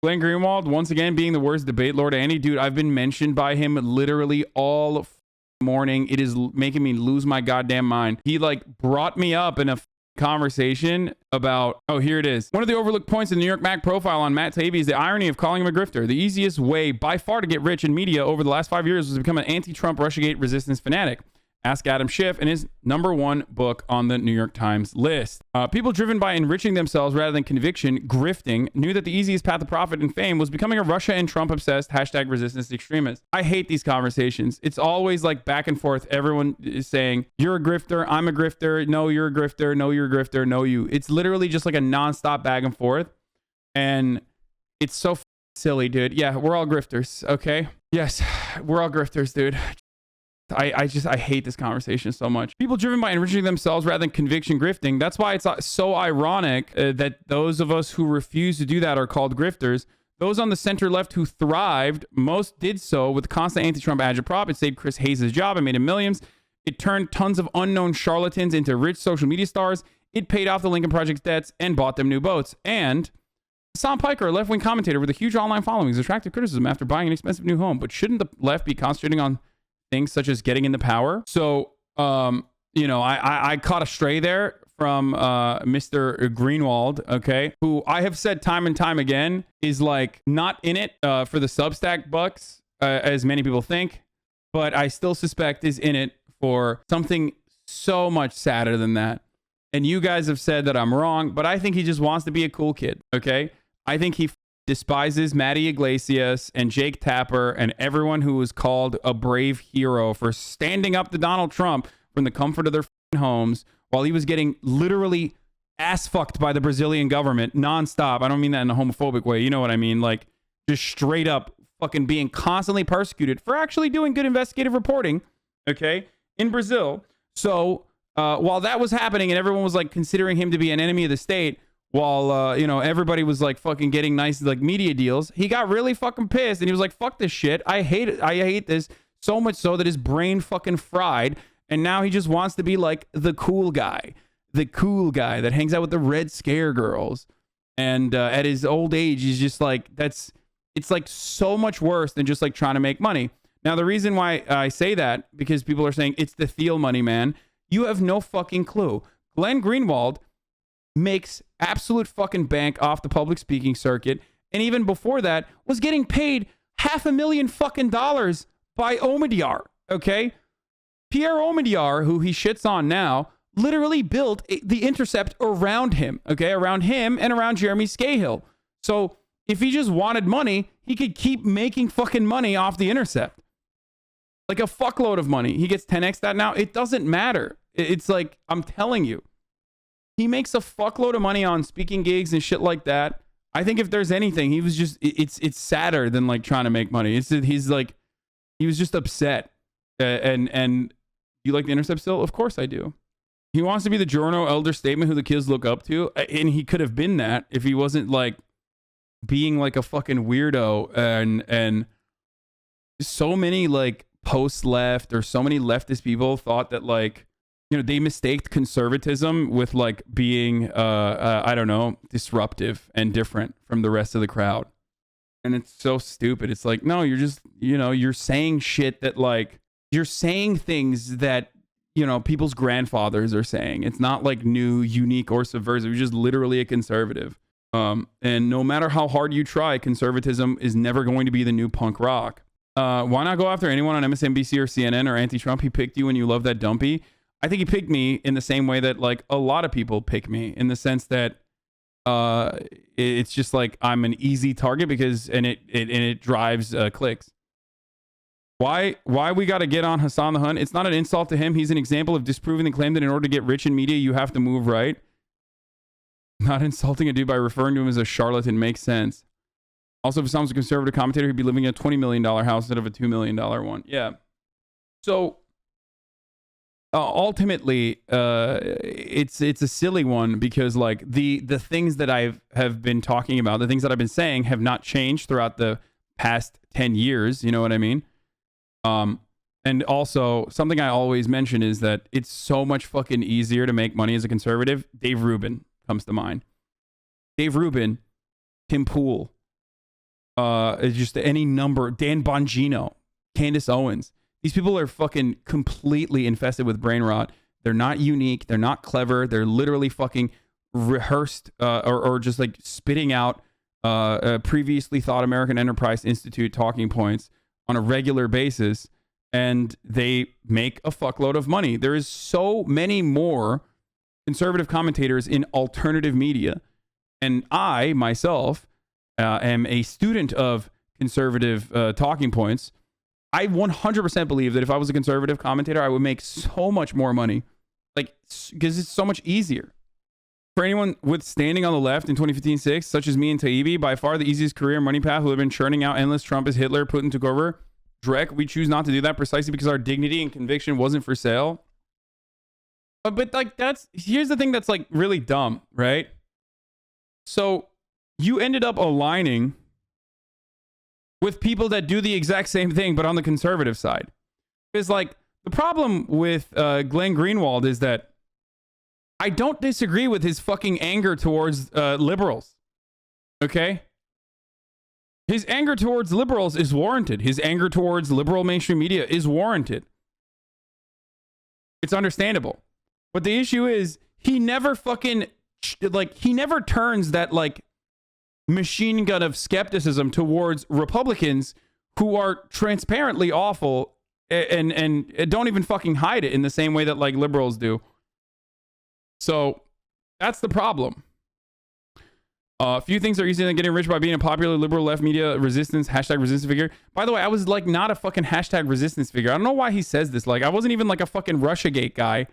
Glenn Greenwald, once again, being the worst debate lord. Andy, dude, I've been mentioned by him literally all morning. It is making me lose my goddamn mind. He like brought me up in a conversation about, oh, here it is. One of the overlooked points in the New York Mag profile on Matt Taibbi is the irony of calling him a grifter. The easiest way by far to get rich in media over the last 5 years was to become an anti-Trump Russiagate resistance fanatic. Ask Adam Schiff in his #1 book on the New York Times list. People driven by enriching themselves rather than conviction, grifting, knew that the easiest path to profit and fame was becoming a Russia and Trump obsessed #resistance extremist. I hate these conversations. It's always like back and forth. Everyone is saying, you're a grifter, I'm a grifter, no, you're a grifter, no, you're a grifter, no, you. It's literally just like a nonstop back and forth. And it's so silly, dude. Yeah, we're all grifters, okay? Yes, we're all grifters, dude. I hate this conversation so much. People driven by enriching themselves rather than conviction grifting. That's why it's so ironic that those of us who refuse to do that are called grifters. Those on the center left who thrived, most did so with constant anti-Trump agitprop. It saved Chris Hayes' job and made him millions. It turned tons of unknown charlatans into rich social media stars. It paid off the Lincoln Project's debts and bought them new boats. And Hasan Piker, a left-wing commentator with a huge online following, has attracted criticism after buying an expensive new home. But shouldn't the left be concentrating on things such as getting into power? So, you know, I caught a stray there from Mr. Greenwald, okay, who I have said time and time again is like not in it for the Substack bucks, as many people think, but I still suspect is in it for something so much sadder than that. And you guys have said that I'm wrong, but I think he just wants to be a cool kid, okay? I think he despises Matty Iglesias and Jake Tapper and everyone who was called a brave hero for standing up to Donald Trump from the comfort of their homes while he was getting literally ass fucked by the Brazilian government nonstop. I don't mean that in a homophobic way. You know what I mean? Like just straight up fucking being constantly persecuted for actually doing good investigative reporting, okay, in Brazil. So while that was happening and everyone was like considering him to be an enemy of the state, while, you know, everybody was like fucking getting nice like media deals, he got really fucking pissed and he was like, fuck this shit. I hate it. I hate this so much so that his brain fucking fried. And now he just wants to be like the cool guy that hangs out with the red scare girls. And at his old age, he's just like, it's like so much worse than just like trying to make money. Now, the reason why I say that, because people are saying it's the Thiel money, man. You have no fucking clue. Glenn Greenwald makes absolute fucking bank off the public speaking circuit, and even before that was getting paid $500,000 fucking dollars by Omidyar, okay? Pierre Omidyar, who he shits on now, literally built the Intercept around him, okay? Around him and around Jeremy Scahill. So if he just wanted money, he could keep making fucking money off the Intercept. Like a fuckload of money. He gets 10x that now. It doesn't matter. It's like, I'm telling you. He makes a fuckload of money on speaking gigs and shit like that. I think if there's anything, he was just, it's sadder than like trying to make money. He's like, he was just upset. And you like the Intercept still? Of course I do. He wants to be the Giorno elder statesman who the kids look up to. And he could have been that if he wasn't like being like a fucking weirdo. And so many like post left or so many leftist people thought that like, you know, they mistaked conservatism with like being, I don't know, disruptive and different from the rest of the crowd. And it's so stupid. It's like, no, you're just, you know, you're saying shit that like, you're saying things that, you know, people's grandfathers are saying. It's not like new, unique, or subversive. You're just literally a conservative. And no matter how hard you try, conservatism is never going to be the new punk rock. Why not go after anyone on MSNBC or CNN or anti-Trump? He picked you and you love that dumpy. I think he picked me in the same way that like a lot of people pick me, in the sense that it's just like I'm an easy target because it drives clicks. Why we got to get on Hasan the Hun? It's not an insult to him. He's an example of disproving the claim that in order to get rich in media, you have to move right. Not insulting a dude by referring to him as a charlatan makes sense. Also, if Hasan was a conservative commentator, he'd be living in a $20 million house instead of a $2 million one. Yeah. So ultimately, it's a silly one because like the things that have been talking about, the things that I've been saying have not changed throughout the past 10 years. You know what I mean? And also something I always mention is that it's so much fucking easier to make money as a conservative. Dave Rubin comes to mind. Dave Rubin, Tim Pool, just any number, Dan Bongino, Candace Owens. These people are fucking completely infested with brain rot. They're not unique. They're not clever. They're literally fucking rehearsed or just like spitting out previously thought American Enterprise Institute talking points on a regular basis. And they make a fuckload of money. There is so many more conservative commentators in alternative media. And I, myself, am a student of conservative talking points. I 100% believe that if I was a conservative commentator, I would make so much more money. Like, because it's so much easier. For anyone with standing on the left in 2015-6, such as me and Taibbi, by far the easiest career money path would have been churning out endless Trump as Hitler, Putin took over. Drek, we choose not to do that precisely because our dignity and conviction wasn't for sale. But like, here's the thing that's like really dumb, right? So you ended up aligning with people that do the exact same thing, but on the conservative side. Because like the problem with Glenn Greenwald is that I don't disagree with his fucking anger towards liberals. Okay? His anger towards liberals is warranted. His anger towards liberal mainstream media is warranted. It's understandable. But the issue is he never fucking he never turns that like machine gun of skepticism towards Republicans who are transparently awful and don't even fucking hide it in the same way that like liberals do. So that's the problem. A few things are easier than getting rich by being a popular liberal left media resistance figure. By the way, I was like not a fucking resistance figure. I don't know why he says this. Like I wasn't even like a fucking Russiagate guy.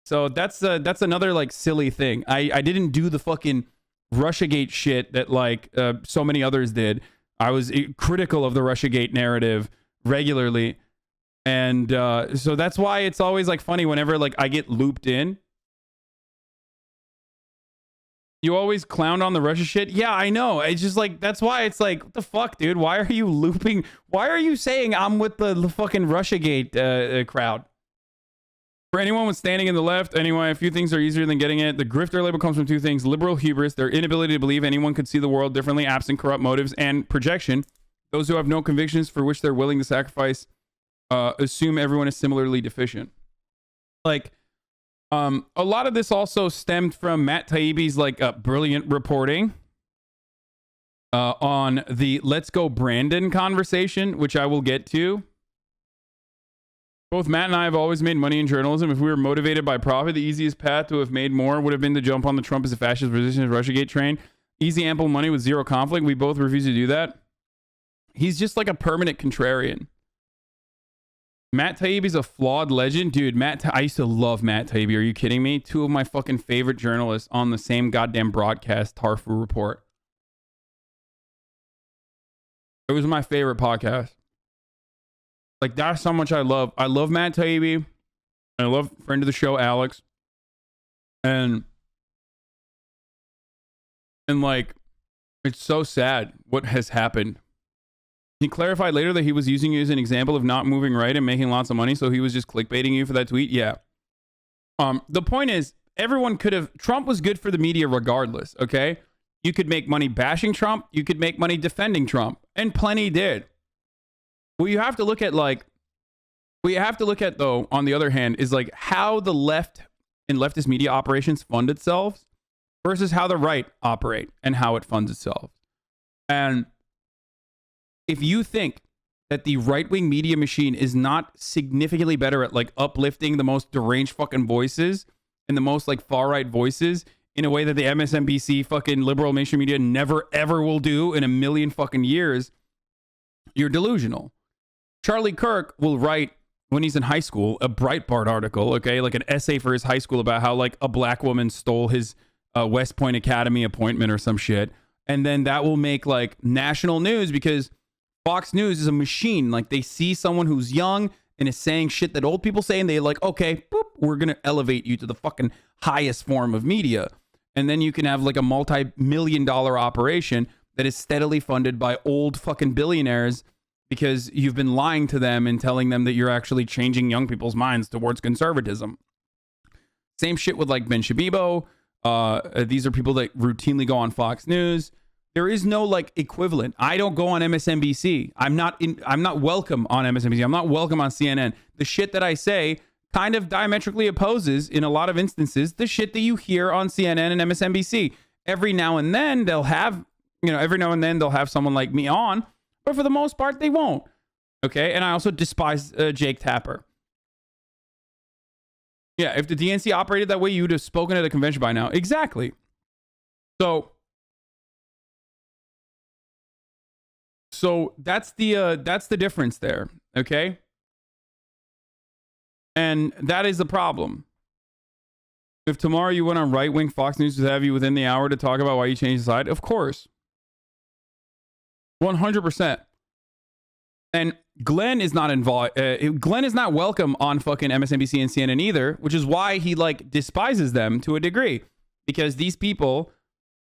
So that's another like silly thing. I didn't do the fucking Russiagate shit that like so many others did. I was critical of the Russiagate narrative regularly. And so that's why it's always like funny whenever like I get looped in. You always clown on the Russia shit. Yeah, I know. It's just like, that's why it's like, what the fuck, dude? Why are you looping? Why are you saying I'm with the fucking Russiagate crowd? For anyone with standing in the left, anyway, a few things are easier than getting it. The grifter label comes from two things: liberal hubris, their inability to believe anyone could see the world differently, absent corrupt motives, and projection. Those who have no convictions for which they're willing to sacrifice assume everyone is similarly deficient. Like, a lot of this also stemmed from Matt Taibbi's like brilliant reporting on the Let's Go Brandon conversation, which I will get to. Both Matt and I have always made money in journalism. If we were motivated by profit, the easiest path to have made more would have been to jump on the Trump as a fascist resistance Russiagate train. Easy, ample money with zero conflict. We both refuse to do that. He's just like a permanent contrarian. Matt Taibbi's a flawed legend. Dude, I used to love Matt Taibbi. Are you kidding me? Two of my fucking favorite journalists on the same goddamn broadcast, Tarfu Report. It was my favorite podcast. Like, that's how much I love. I love Matt Taibbi. I love friend of the show, Alex. And like, it's so sad what has happened. He clarified later that he was using you as an example of not moving right and making lots of money, so he was just clickbaiting you for that tweet. Yeah. The point is, everyone could have... Trump was good for the media regardless, okay? You could make money bashing Trump. You could make money defending Trump. And plenty did. What you have to look at, like... What you have to look at, though, on the other hand, is like how the left and leftist media operations fund itself versus how the right operate and how it funds itself. And... if you think that the right-wing media machine is not significantly better at like uplifting the most deranged fucking voices and the most like far-right voices in a way that the MSNBC fucking liberal mainstream media never ever will do in a million fucking years, you're delusional. Charlie Kirk will write when he's in high school a Breitbart article, okay, like an essay for his high school about how like a black woman stole his West Point Academy appointment or some shit, and then that will make like national news because Fox News is a machine. Like, they see someone who's young and is saying shit that old people say, and they're like, okay, boop, we're going to elevate you to the fucking highest form of media. And then you can have like a multi-million-dollar operation that is steadily funded by old fucking billionaires because you've been lying to them and telling them that you're actually changing young people's minds towards conservatism. Same shit with like Ben Shabibo. These are people that routinely go on Fox News. There is no like equivalent. I don't go on MSNBC. I'm not welcome on MSNBC. I'm not welcome on CNN. The shit that I say kind of diametrically opposes, in a lot of instances, the shit that you hear on CNN and MSNBC. Every now and then they'll have, someone like me on, but for the most part, they won't. Okay. And I also despise Jake Tapper. Yeah. If the DNC operated that way, you would have spoken at a convention by now. Exactly. So that's the difference there. Okay. And that is the problem. If tomorrow you went on right-wing Fox News to have you within the hour to talk about why you changed the side, of course. 100%. And Glenn is not involved. Glenn is not welcome on fucking MSNBC and CNN either, which is why he like despises them to a degree, because these people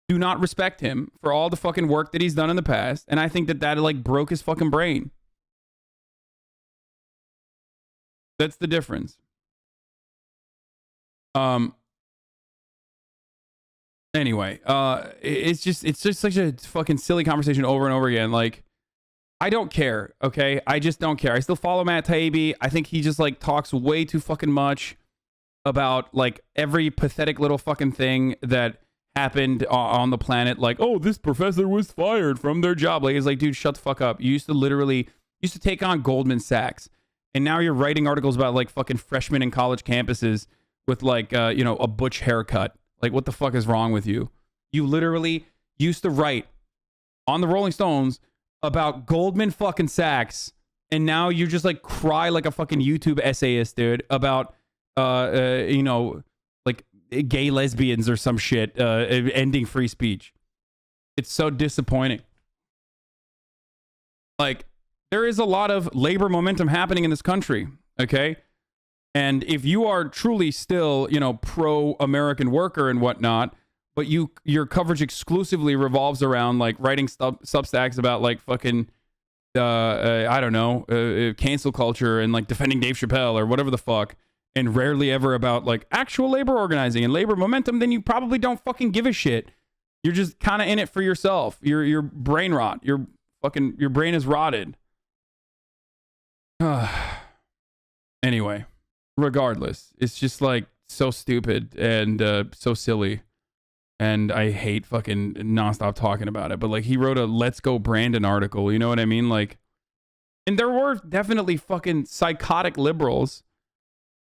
do not respect him for all the fucking work that he's done in the past. And I think that like broke his fucking brain. That's the difference. Anyway, it's just such a fucking silly conversation over and over again. Like, I don't care. Okay. I just don't care. I still follow Matt Taibbi. I think he just like talks way too fucking much about like every pathetic little fucking thing that happened on the planet. Like, oh, this professor was fired from their job. Like, it's like, dude, shut the fuck up. You used to take on Goldman Sachs. And now you're writing articles about like fucking freshmen in college campuses with like, a butch haircut. Like, what the fuck is wrong with you? You literally used to write on the Rolling Stones about Goldman fucking Sachs. And now you just like cry like a fucking YouTube essayist, dude, about, like gay lesbians or some shit, ending free speech. It's so disappointing. Like, there is a lot of labor momentum happening in this country, okay? And if you are truly still, pro-American worker and whatnot, but your coverage exclusively revolves around like writing substacks about like fucking, cancel culture and like defending Dave Chappelle or whatever the fuck, and rarely ever about like actual labor organizing and labor momentum, then you probably don't fucking give a shit. You're just kind of in it for yourself. Your brain rot. Your brain is rotted. Anyway, regardless, it's just like so stupid and so silly, and I hate fucking nonstop talking about it. But like, he wrote a "Let's Go Brandon" article, you know what I mean? Like, and there were definitely fucking psychotic liberals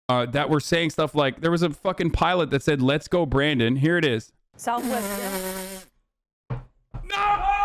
that were saying stuff like, there was a fucking pilot that said "Let's go Brandon." Here it is. Southwest. No!